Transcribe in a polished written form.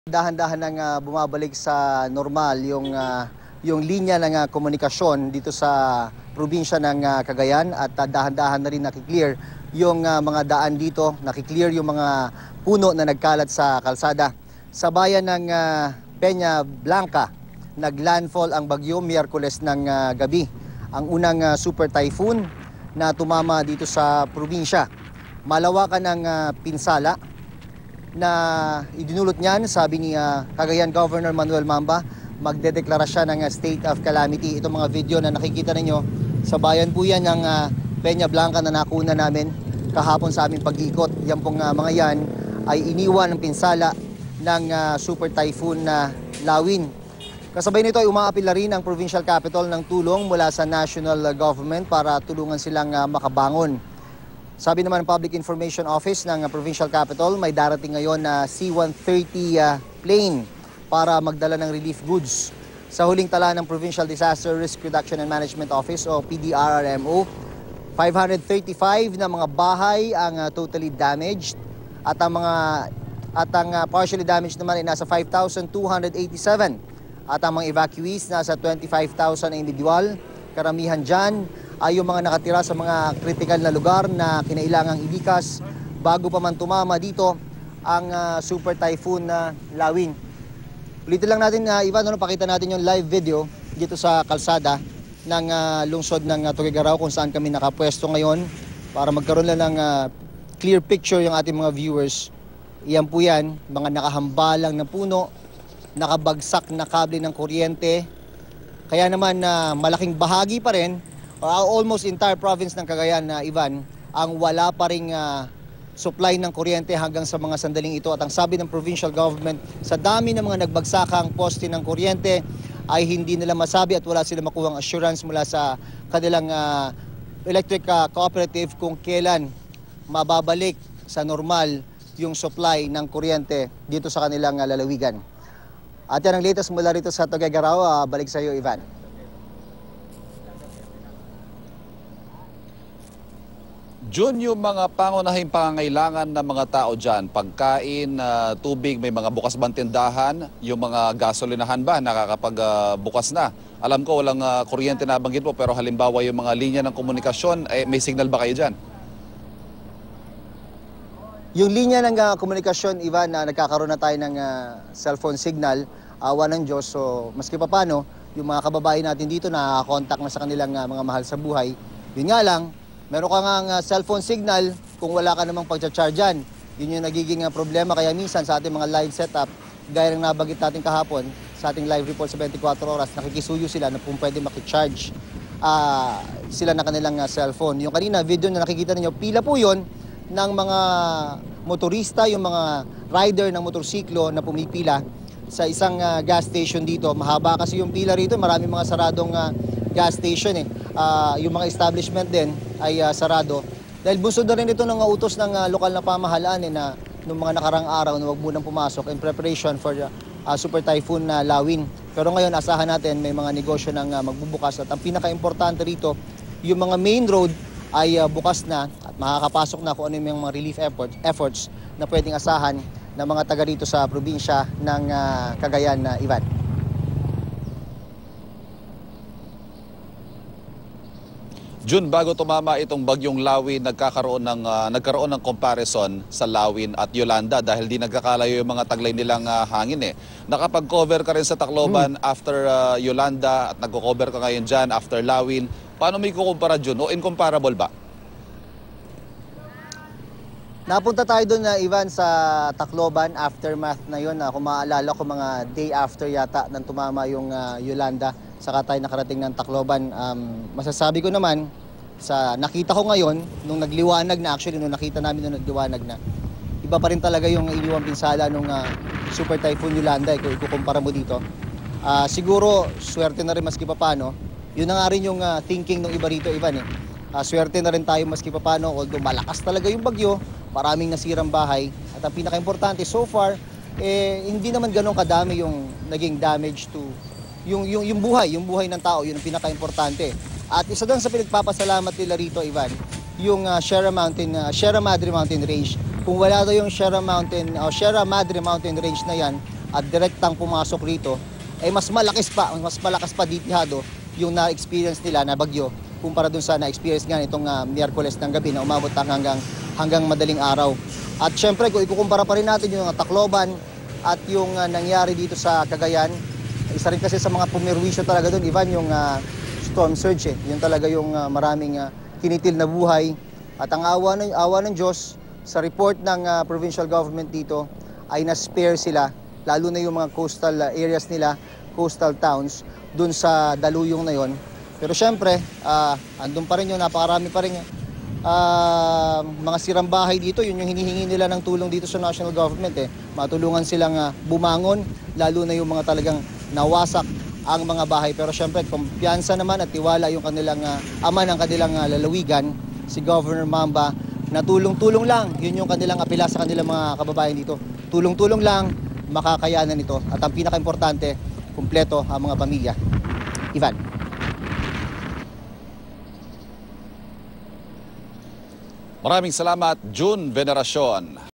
Dahan-dahan nang bumabalik sa normal yung linya ng komunikasyon dito sa probinsya ng Cagayan at dahan-dahan na rin nakiklear yung mga daan dito, nakiklear yung mga puno na nagkalat sa kalsada. Sa bayan ng Peña Blanca, naglandfall ang bagyo Miyerkules ng gabi. Ang unang super typhoon na tumama dito sa probinsya. Malawakan ng pinsala na idinulot niyan, sabi ni Cagayan Governor Manuel Mamba, magdedeklara siya ng state of calamity. Itong mga video na nakikita ninyo, sa bayan po yan ng Peña Blanca na nakuna namin kahapon sa aming pag-ikot. Yan pong mga yan ay iniwan ng pinsala ng super typhoon na Lawin. Kasabay nito ay umaapil na rin ang provincial capital ng tulong mula sa national government para tulungan silang makabangon. Sabi naman ng Public Information Office ng Provincial Capital, may darating ngayon na C-130 plane para magdala ng relief goods. Sa huling tala ng Provincial Disaster Risk Reduction and Management Office o PDRRMO, 535 na mga bahay ang totally damaged at ang partially damaged naman ay nasa 5,287 at ang mga evacuees nasa 25,000 na individual. Karamihan dyan ay yung mga nakatira sa mga critical na lugar na kinailangang ilikas bago pa man tumama dito ang super typhoon na Lawin. Ulitin lang natin, Ivan, pakita natin yung live video dito sa kalsada ng lungsod ng Tuguegarao kung saan kami nakapwesto ngayon para magkaroon lang ng clear picture yung ating mga viewers. Iyan po yan, mga nakahambalang na puno, nakabagsak na kable ng kuryente. Kaya naman malaking bahagi pa rin, almost entire province ng Cagayan na Ivan, ang wala pa ring supply ng kuryente hanggang sa mga sandaling ito. At ang sabi ng provincial government, sa dami ng mga nagbagsakang poste ng kuryente ay hindi nila masabi at wala sila makuhang assurance mula sa kanilang electric cooperative kung kailan mababalik sa normal yung supply ng kuryente dito sa kanilang lalawigan. At yan ang latest mula rito sa Tuguegarao. Balik sa iyo, Ivan. Jun, yung mga pangunahing pangangailangan ng mga tao dyan, pagkain, tubig, may mga bukas bang tindahan, yung mga gasolinahan ba nakakapagbukas na? Alam ko walang kuryente na banggit po, pero halimbawa yung mga linya ng komunikasyon, may signal ba kayo dyan? Yung linya ng komunikasyon, Ivan, nagkakaroon na tayo ng cellphone signal, awa ng Diyos. So, maski pa paano, yung mga kababayan natin dito na-contact na sa kanilang mga mahal sa buhay. Yun nga lang, meron ka nga cellphone signal kung wala ka namang pagcha-charge. Yun yung nagiging problema. Kaya minsan sa ating mga live setup, gaya ng nabagit natin kahapon, sa ating live report sa 24 oras, nakikisuyo sila na kung pwede makicharge sila na kanilang cellphone. Yung kanina, video na nakikita ninyo, pila po yun ng mga motorista, yung mga rider ng motorsiklo na pumipila sa isang gas station dito. Mahaba kasi yung pila rito, marami mga saradong gas station yung mga establishment din ay sarado. Dahil bunsod na rin ito ng utos ng lokal na pamahalaan na noong mga nakarang araw na huwag munang pumasok in preparation for super typhoon na Lawin. Pero ngayon asahan natin may mga negosyo ng magbubukas at ang pinaka-importante rito, yung mga main road ay bukas na at makakapasok na kung ano yung mga relief efforts na pwedeng asahan ng mga taga rito sa probinsya ng Cagayan na Ivan. Jun, bago tumama itong bagyong Lawin, nagkaroon ng comparison sa Lawin at Yolanda dahil di nagkakalayo yung mga taglay nilang hangin Nakapag-cover ka rin sa Tacloban after Yolanda at nagko-cover ka ngayon dyan after Lawin. Paano may kukumpara, Jun? O incomparable ba? Napunta tayo doon Ivan, sa Tacloban, aftermath na yun. Kung maaalala ko, mga day after yata nang tumama yung Yolanda, saka tayo nakarating ng Tacloban. Masasabi ko naman, sa nakita ko ngayon, nung nagliwanag na, actually nung nakita namin nung nagliwanag na, iba pa rin talaga yung iniwang pinsala nung super typhoon Yolanda kung ikukumpara mo dito. Siguro, swerte na rin maski pa paano. Yun na nga rin yung thinking ng iba rito, Ivan. Swerte na rin tayo maski pa paano, although malakas talaga yung bagyo, maraming nasirang bahay. At ang pinaka-importante, so far, hindi naman ganun kadami yung naging damage to yung buhay ng tao. Yun ang pinaka-importante. At isa doon sa pinagpapasalamat nila rito, Ivan, yung Sierra Madre Mountain Range. Kung wala daw yung Sierra Madre Mountain Range na yan, at direktang pumasok rito, ay mas malakas pa ditihado yung na-experience nila na bagyo kumpara dun sa na-experience nga itong Miyerkules ng gabi na umabot hanggang madaling araw. At syempre kung ikukumpara pa rin natin yung Tacloban at yung nangyari dito sa Cagayan, isa rin kasi sa mga pumirwisyo talaga doon, Ivan, yung storm surge. Yun talaga yung maraming kinitil na buhay. At ang awa ng Diyos, sa report ng provincial government dito, ay na-spare sila, lalo na yung mga coastal areas nila, coastal towns, dun sa daluyong na yon. Pero syempre, andun pa rin yung napakarami pa rin mga sirang bahay dito. Yun yung hinihingi nila ng tulong dito sa national government. Matulungan silang bumangon, lalo na yung mga talagang nawasak ang mga bahay. Pero syempre, kumpiyansa naman at tiwala yung kanilang ama ng kanilang lalawigan, si Governor Mamba, na tulong-tulong lang. Yun yung kanilang apela sa kanilang mga kababayan dito. Tulong-tulong lang, makakayanan ito. At ang pinaka-importante, kumpleto ang mga pamilya. Ivan. Maraming salamat, June Veneracion.